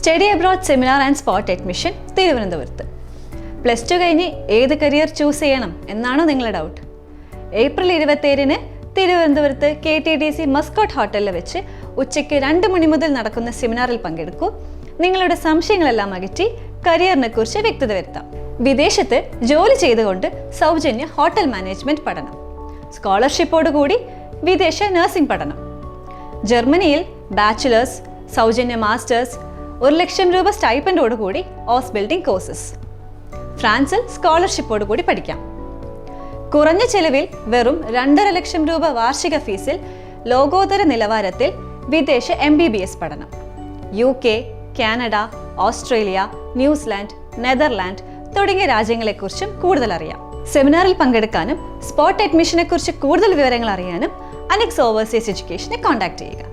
Study abroad seminar and spot admission തിരുവനന്തപുരത്ത്. +2 കഴിഞ്ഞ് ഏത് കരിയർ ചൂസ് ചെയ്യണം എന്നാണോ നിങ്ങളുടെ ഡൗട്ട്? ഏപ്രിൽ 27-ന് തിരുവനന്തപുരത്ത് KTDC മസ്കോട്ട് ഹോട്ടലിൽ വെച്ച് ഉച്ചയ്ക്ക് 2 മണി മുതൽ നടക്കുന്ന സെമിനാറിൽ പങ്കെടുക്കൂ. നിങ്ങളുടെ സംശയങ്ങളെല്ലാം അകറ്റി കരിയറിനെ കുറിച്ച് വ്യക്തത വരുത്താം. വിദേശത്ത് ജോലി ചെയ്തുകൊണ്ട് സൗജന്യ ഹോട്ടൽ മാനേജ്മെന്റ് പഠനം, സ്കോളർഷിപ്പോടുകൂടി വിദേശ നഴ്സിംഗ് പഠനം, ജർമ്മനിയിൽ ബാച്ചിലേഴ്സ്, സൗജന്യ മാസ്റ്റേഴ്സ്, 1 ലക്ഷം രൂപ സ്റ്റൈപ്പൻഡോടുകൂടി ഹൗസ് ബിൽഡിംഗ് കോഴ്സസ്, ഫ്രാൻസിൽ സ്കോളർഷിപ്പോടുകൂടി പഠിക്കാം. കുറഞ്ഞ ചെലവിൽ വെറും 2.5 ലക്ഷം രൂപ വാർഷിക ഫീസിൽ ലോകോത്തര നിലവാരത്തിൽ വിദേശ MBBS പഠനം. UK, Canada, Australia, New Zealand, Netherland തുടങ്ങിയ രാജ്യങ്ങളെക്കുറിച്ചും കൂടുതൽ അറിയാം. സെമിനാറിൽ പങ്കെടുക്കാനും സ്പോട്ട് അഡ്മിഷനെ കുറിച്ച് കൂടുതൽ വിവരങ്ങൾ അറിയാനും അനെക്സ് ഓവർസീസ് എഡ്യൂക്കേഷനെ കോൺടാക്ട് ചെയ്യുക.